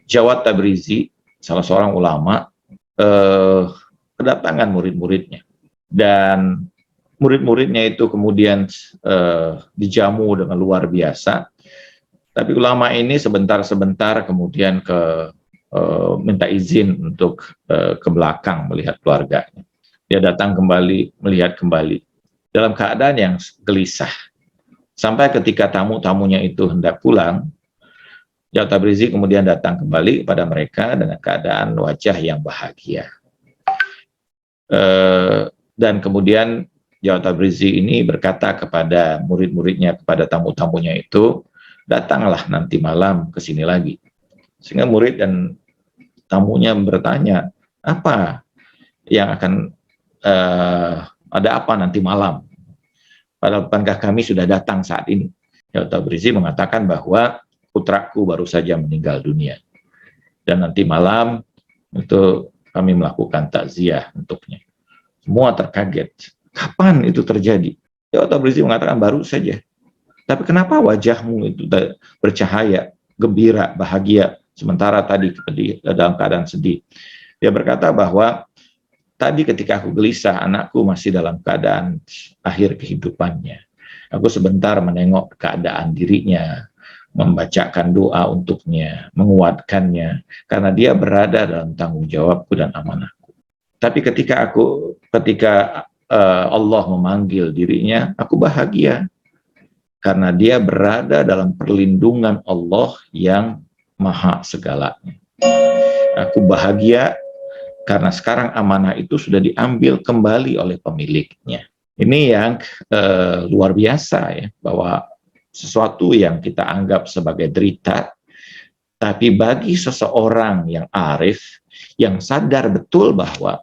Jawad Tabrizi, salah seorang ulama, kedatangan murid-muridnya, dan murid-muridnya itu kemudian dijamu dengan luar biasa. Tapi ulama ini sebentar-sebentar kemudian minta izin untuk ke belakang melihat keluarganya. Dia datang kembali, melihat kembali dalam keadaan yang gelisah. Sampai ketika tamu-tamunya itu hendak pulang, Jawad Tabrizi kemudian datang kembali kepada mereka dengan keadaan wajah yang bahagia. Dan kemudian Jawad Tabrizi ini berkata kepada murid-muridnya, kepada tamu-tamunya itu, datanglah nanti malam ke sini lagi. Sehingga murid dan tamunya bertanya, apa yang akan ada apa nanti malam? Padahal bukankah kami sudah datang saat ini? Jawad Tabrizi mengatakan bahwa putraku baru saja meninggal dunia, dan nanti malam itu kami melakukan takziah untuknya. Semua terkaget. Kapan itu terjadi? Jawad Tabrizi mengatakan baru saja. Tapi kenapa wajahmu itu bercahaya, gembira, bahagia, sementara tadi dalam keadaan sedih? Dia berkata bahwa tadi ketika aku gelisah, anakku masih dalam keadaan akhir kehidupannya. Aku sebentar menengok keadaan dirinya, membacakan doa untuknya, menguatkannya, karena dia berada dalam tanggung jawabku dan amanahku. Tapi ketika Allah memanggil dirinya, aku bahagia, karena dia berada dalam perlindungan Allah yang maha segalanya. Aku bahagia karena sekarang amanah itu sudah diambil kembali oleh pemiliknya. Ini yang luar biasa ya, bahwa sesuatu yang kita anggap sebagai derita, tapi bagi seseorang yang arif, yang sadar betul bahwa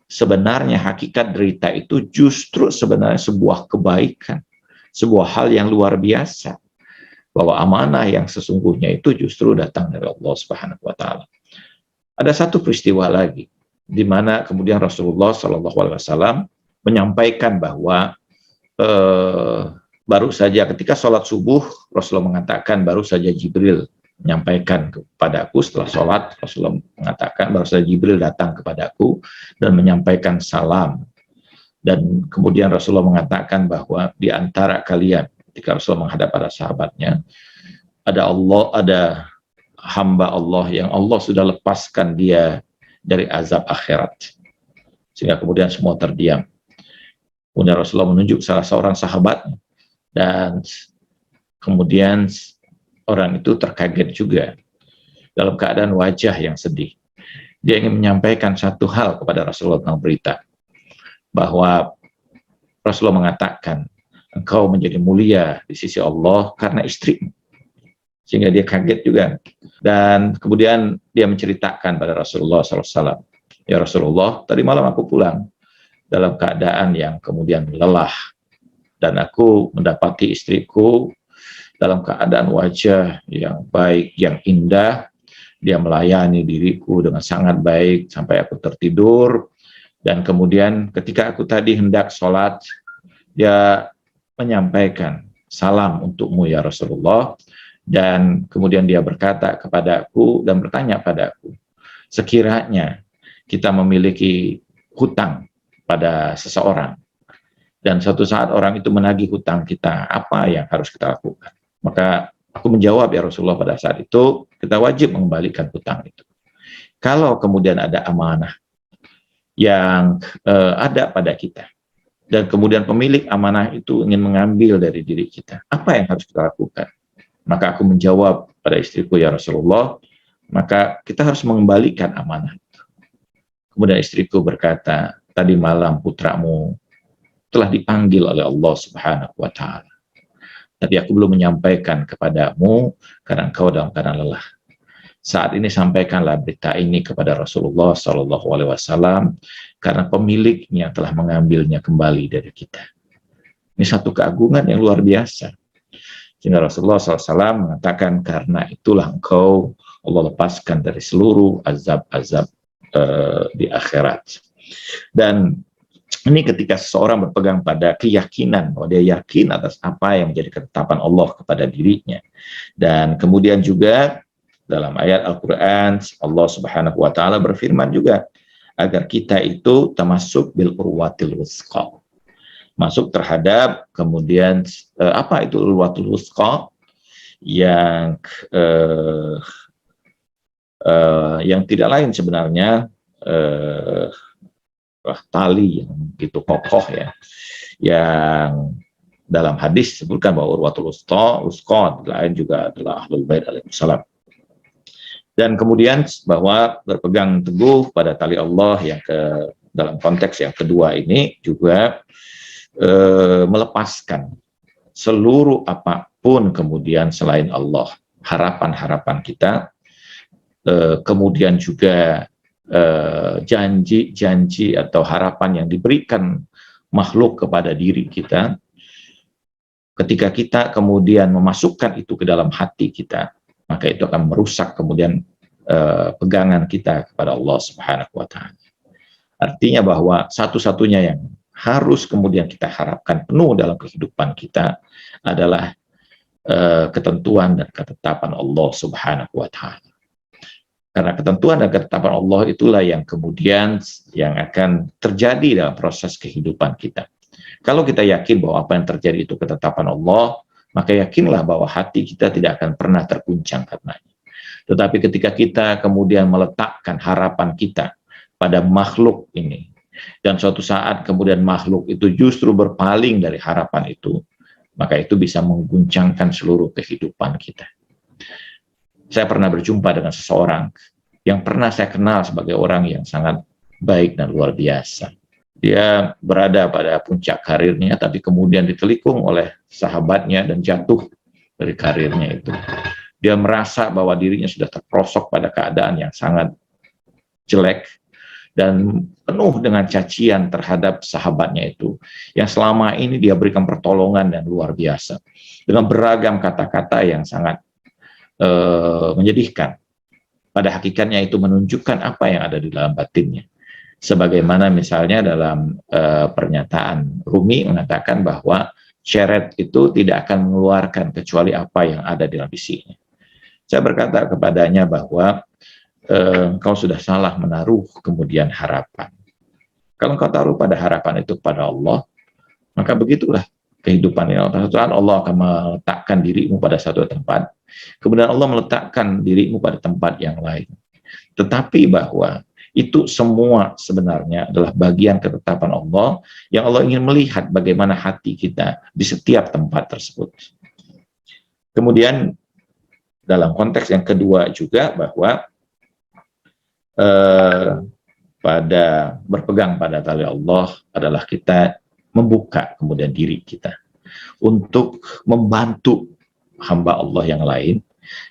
sebenarnya hakikat derita itu justru sebenarnya sebuah kebaikan, sebuah hal yang luar biasa, bahwa amanah yang sesungguhnya itu justru datang dari Allah Subhanahu wa Ta'ala. Ada satu peristiwa lagi, di mana kemudian Rasulullah SAW menyampaikan bahwa baru saja ketika sholat subuh, Rasulullah mengatakan baru saja Jibril menyampaikan kepadaku setelah sholat. Rasulullah mengatakan baru saja Jibril datang kepadaku dan menyampaikan salam. Dan kemudian Rasulullah mengatakan bahwa di antara kalian, ketika Rasulullah menghadap para sahabatnya, ada hamba Allah yang Allah sudah lepaskan dia dari azab akhirat. Sehingga kemudian semua terdiam. Kemudian Rasulullah menunjuk salah seorang sahabatnya, dan kemudian orang itu terkaget juga dalam keadaan wajah yang sedih. Dia ingin menyampaikan satu hal kepada Rasulullah tentang berita, bahwa Rasulullah mengatakan, engkau menjadi mulia di sisi Allah karena istrimu. Sehingga dia kaget juga. Dan kemudian dia menceritakan pada Rasulullah SAW, ya Rasulullah, tadi malam aku pulang dalam keadaan yang kemudian lelah, dan aku mendapati istriku dalam keadaan wajah yang baik, yang indah. Dia melayani diriku dengan sangat baik sampai aku tertidur. Dan kemudian ketika aku tadi hendak sholat, dia menyampaikan salam untukmu ya Rasulullah. Dan kemudian dia berkata kepadaku dan bertanya padaku, sekiranya kita memiliki hutang pada seseorang, dan suatu saat orang itu menagih hutang kita, apa yang harus kita lakukan? Maka aku menjawab ya Rasulullah, pada saat itu kita wajib mengembalikan hutang itu. Kalau kemudian ada amanah yang ada pada kita, dan kemudian pemilik amanah itu ingin mengambil dari diri kita, apa yang harus kita lakukan? Maka aku menjawab pada istriku, ya Rasulullah, maka kita harus mengembalikan amanah itu. Kemudian istriku berkata, tadi malam putramu telah dipanggil oleh Allah Subhanahu wa Ta'ala. Tapi aku belum menyampaikan kepadamu karena engkau dalam keadaan lelah. Saat ini sampaikanlah berita ini kepada Rasulullah SAW, karena pemiliknya telah mengambilnya kembali dari kita. Ini satu keagungan yang luar biasa. Sehingga Rasulullah SAW mengatakan, karena itulah engkau Allah lepaskan dari seluruh azab-azab di akhirat. Dan ini ketika seseorang berpegang pada keyakinan bahwa dia yakin atas apa yang menjadi ketetapan Allah kepada dirinya. Dan kemudian juga dalam ayat Al-Quran Allah Subhanahu wa Ta'ala berfirman juga agar kita itu termasuk bil urwatil wusqa, masuk terhadap kemudian apa itu urwatul wusqa, yang tidak lain sebenarnya tali yang begitu kokoh ya, yang dalam hadis disebutkan bahwa urwatul wusqa lain juga adalah ahlul bait alaihissalam. Dan kemudian bahwa berpegang teguh pada tali Allah yang dalam konteks yang kedua ini juga melepaskan seluruh apapun kemudian selain Allah, harapan-harapan kita, kemudian juga janji-janji atau harapan yang diberikan makhluk kepada diri kita. Ketika kita kemudian memasukkan itu ke dalam hati kita, maka itu akan merusak kemudian pegangan kita kepada Allah Subhanahu wa Ta'ala. Artinya bahwa satu-satunya yang harus kemudian kita harapkan penuh dalam kehidupan kita adalah ketentuan dan ketetapan Allah Subhanahu wa Ta'ala. Karena ketentuan dan ketetapan Allah itulah yang kemudian yang akan terjadi dalam proses kehidupan kita. Kalau kita yakin bahwa apa yang terjadi itu ketetapan Allah, maka yakinlah bahwa hati kita tidak akan pernah terguncang karenanya. Tetapi ketika kita kemudian meletakkan harapan kita pada makhluk ini, dan suatu saat kemudian makhluk itu justru berpaling dari harapan itu, maka itu bisa mengguncangkan seluruh kehidupan kita. Saya pernah berjumpa dengan seseorang yang pernah saya kenal sebagai orang yang sangat baik dan luar biasa. Dia berada pada puncak karirnya, tapi kemudian ditelikung oleh sahabatnya dan jatuh dari karirnya itu. Dia merasa bahwa dirinya sudah terperosok pada keadaan yang sangat jelek dan penuh dengan cacian terhadap sahabatnya itu, yang selama ini dia berikan pertolongan dan luar biasa dengan beragam kata-kata yang sangat menyedihkan. Pada hakikatnya itu menunjukkan apa yang ada di dalam batinnya. Sebagaimana misalnya dalam pernyataan Rumi mengatakan bahwa syeret itu tidak akan mengeluarkan kecuali apa yang ada di dalam isinya. Saya berkata kepadanya bahwa engkau sudah salah menaruh kemudian harapan. Kalau engkau taruh pada harapan itu pada Allah, maka begitulah kehidupan ini. Allah akan meletakkan dirimu pada satu tempat, kemudian Allah meletakkan dirimu pada tempat yang lain. Tetapi bahwa itu semua sebenarnya adalah bagian ketetapan Allah yang Allah ingin melihat bagaimana hati kita di setiap tempat tersebut. Kemudian dalam konteks yang kedua juga bahwa berpegang pada tali Allah adalah kita membuka kemudian diri kita untuk membantu hamba Allah yang lain,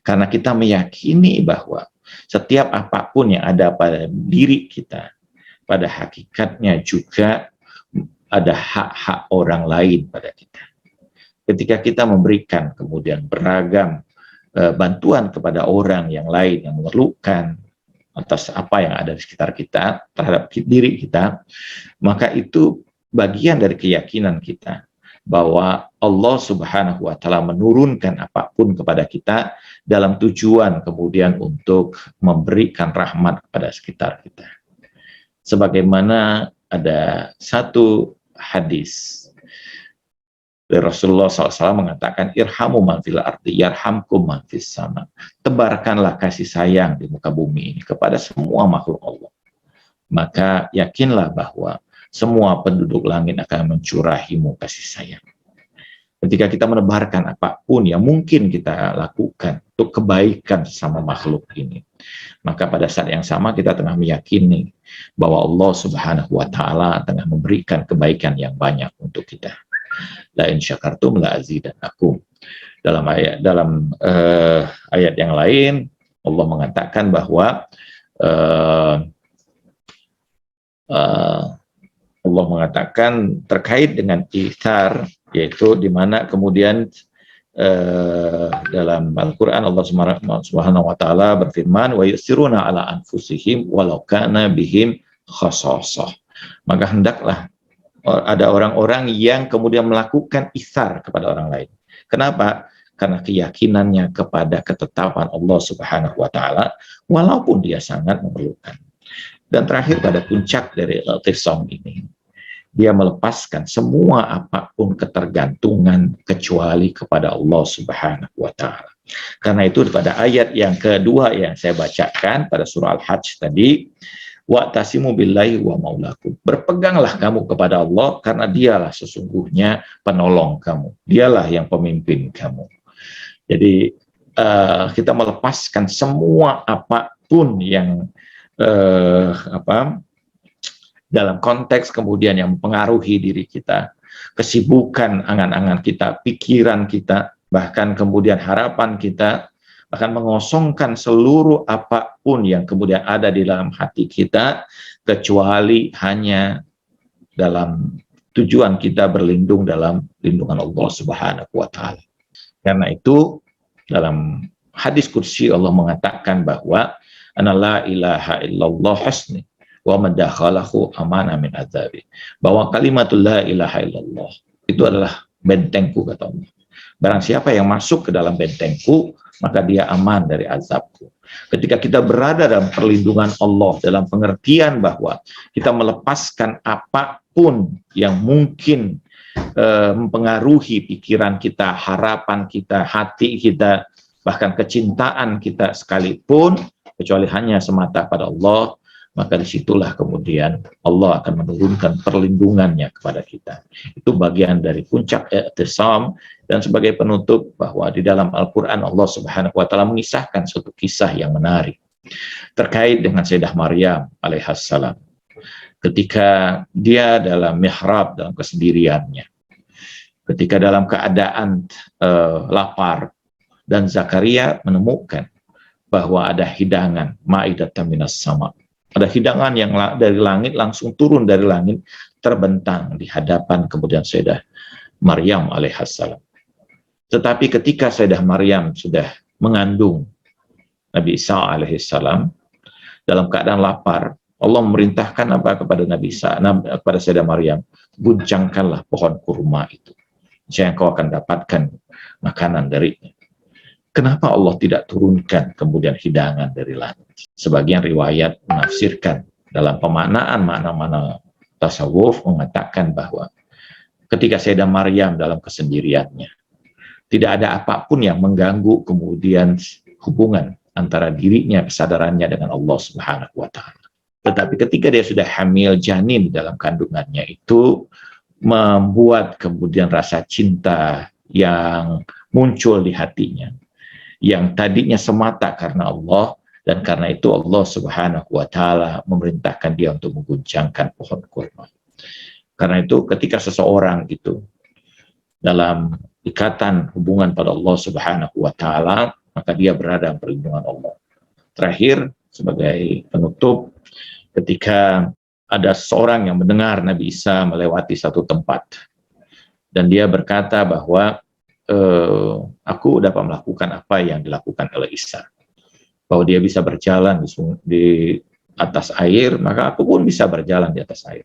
karena kita meyakini bahwa setiap apapun yang ada pada diri kita pada hakikatnya juga ada hak-hak orang lain pada kita. Ketika kita memberikan kemudian beragam bantuan kepada orang yang lain yang memerlukan atas apa yang ada di sekitar kita terhadap diri kita, maka itu bagian dari keyakinan kita bahwa Allah Subhanahu wa Ta'ala menurunkan apapun kepada kita dalam tujuan kemudian untuk memberikan rahmat kepada sekitar kita. Sebagaimana ada satu hadis dari Rasulullah SAW mengatakan, irhamu man fil ardi yarhamkum man fis sama. Tebarkanlah kasih sayang di muka bumi ini kepada semua makhluk Allah. Maka yakinlah bahwa semua penduduk langit akan mencurahimu kasih sayang. Ketika kita menebarkan apapun yang mungkin kita lakukan untuk kebaikan sesama makhluk ini, maka pada saat yang sama kita tengah meyakini bahwa Allah Subhanahu wa Ta'ala tengah memberikan kebaikan yang banyak untuk kita. La in syakartum la azidannakum. Dalam ayat yang lain Allah mengatakan bahwa Allah mengatakan terkait dengan itsar, yaitu di mana kemudian dalam Al-Qur'an Allah Subhanahu wa Ta'ala berfirman wa yusiruna ala anfusihim walau kana bihim khassasah. Maka hendaklah ada orang-orang yang kemudian melakukan itsar kepada orang lain. Kenapa? karena keyakinannya kepada ketetapan Allah Subhanahu wa taala walaupun dia sangat memerlukan. Dan terakhir pada puncak dari i'tisam ini, dia melepaskan semua apapun ketergantungan kecuali kepada Allah Subhanahu wa taala. Karena itu pada ayat yang kedua yang saya bacakan pada surah Al-Hajj tadi, wa'tasimu billahi wa maulakum. Berpeganglah kamu kepada Allah karena dialah sesungguhnya penolong kamu. Dialah yang pemimpin kamu. Jadi kita melepaskan semua apapun yang dalam konteks kemudian yang mempengaruhi diri kita, kesibukan angan-angan kita, pikiran kita, bahkan kemudian harapan kita, bahkan mengosongkan seluruh apapun yang kemudian ada di dalam hati kita, kecuali hanya dalam tujuan kita berlindung dalam lindungan Allah Subhanahu wa taala. Karena itu dalam hadis kursi Allah mengatakan bahwa ana la ilaha illallah hasni wa madakhalahu amana min adzabi. Bahwa kalimatul la ilaha illallah itu adalah bentengku, kata Allah. Barang siapa yang masuk ke dalam bentengku, maka dia aman dari azabku. Ketika kita berada dalam perlindungan Allah, dalam pengertian bahwa kita melepaskan apapun yang mungkin mempengaruhi pikiran kita, harapan kita, hati kita, bahkan kecintaan kita sekalipun, kecuali hanya semata pada Allah, maka disitulah kemudian Allah akan menurunkan perlindungannya kepada kita. Itu bagian dari puncak i'tisam. Dan sebagai penutup, bahwa di dalam Al-Quran Allah Subhanahu wa taala mengisahkan suatu kisah yang menarik terkait dengan Sayyidah Maryam alaihissalam ketika dia dalam mihrab, dalam kesendiriannya, ketika dalam keadaan lapar, dan Zakaria menemukan bahwa ada hidangan ma'idatan minas sama, ada hidangan yang dari langit, langsung turun dari langit, terbentang di hadapan kemudian Sayyidah Maryam alaihissalam. Tetapi ketika Sayyidah Maryam sudah mengandung Nabi Isa alaihissalam dalam keadaan lapar, Allah memerintahkan apa kepada Nabi Isa, kepada Sayyidah Maryam, guncangkanlah pohon kurma itu, sehingga kau akan dapatkan makanan darinya. Kenapa Allah tidak turunkan kemudian hidangan dari langit? Sebagian riwayat menafsirkan dalam pemaknaan makna-makna tasawuf mengatakan bahwa ketika Sayyidah Maryam dalam kesendiriannya, tidak ada apapun yang mengganggu kemudian hubungan antara dirinya, kesadarannya dengan Allah Subhanahu wa taala. Tetapi ketika dia sudah hamil janin dalam kandungannya, itu membuat kemudian rasa cinta yang muncul di hatinya, yang tadinya semata karena Allah, dan karena itu Allah Subhanahu wa taala memerintahkan dia untuk mengguncangkan pohon kurma. Karena itu ketika seseorang itu dalam ikatan hubungan pada Allah Subhanahu wa taala, maka dia berada dalam perlindungan Allah. Terakhir, sebagai penutup, ketika ada seorang yang mendengar Nabi Isa melewati satu tempat, dan dia berkata bahwa aku dapat melakukan apa yang dilakukan oleh Isa, bahwa dia bisa berjalan di atas air, maka aku pun bisa berjalan di atas air.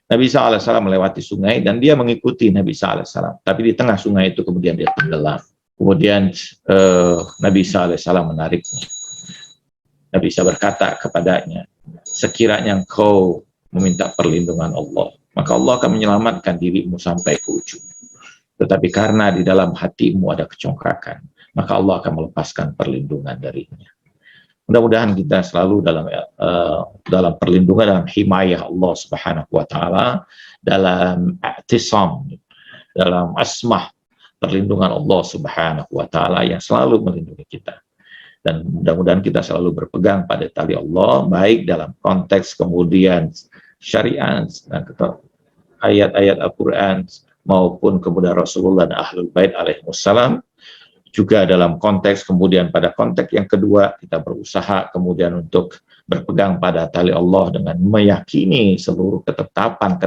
Nabi Isa alaihissalam melewati sungai dan dia mengikuti Nabi Isa alaihissalam. Tapi di tengah sungai itu kemudian dia tenggelam. Kemudian Nabi Isa alaihissalam menariknya. Nabi Isa berkata kepadanya, sekiranya engkau meminta perlindungan Allah, maka Allah akan menyelamatkan dirimu sampai ke ujung. Tetapi karena di dalam hatimu ada kecongkakan, maka Allah akan melepaskan perlindungan darinya. Mudah-mudahan kita selalu dalam perlindungan, dalam himayah Allah Subhanahu wa taala, dalam i'tisam, dalam asmah perlindungan Allah Subhanahu wa taala yang selalu melindungi kita. Dan mudah-mudahan kita selalu berpegang pada tali Allah, baik dalam konteks kemudian syariat dan ayat-ayat Al-Qur'an maupun kemudian Rasulullah dan Ahlul Bait alaihimussalam. Juga dalam konteks kemudian pada konteks yang kedua, kita berusaha kemudian untuk berpegang pada tali Allah dengan meyakini seluruh ketetapan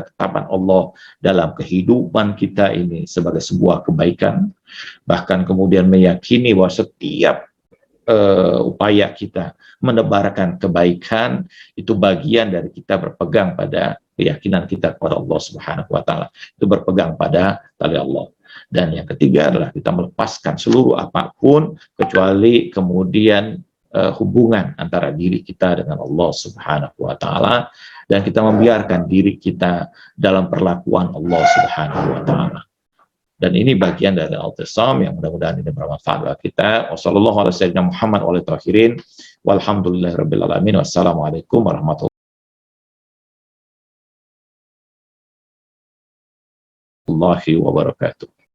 Allah dalam kehidupan kita ini sebagai sebuah kebaikan. Bahkan kemudian meyakini bahwa setiap upaya kita menebarkan kebaikan itu bagian dari kita berpegang pada keyakinan kita kepada Allah Subhanahu wa taala. Itu berpegang pada tali Allah. Dan yang ketiga adalah kita melepaskan seluruh apapun kecuali kemudian hubungan antara diri kita dengan Allah Subhanahu wa taala, dan kita membiarkan diri kita dalam perlakuan Allah Subhanahu wa taala. Dan ini bagian dari al-tisam yang mudah-mudahan ini bermanfaat bagi kita. Wassalamualaikum warahmatullahi wabarakatuh.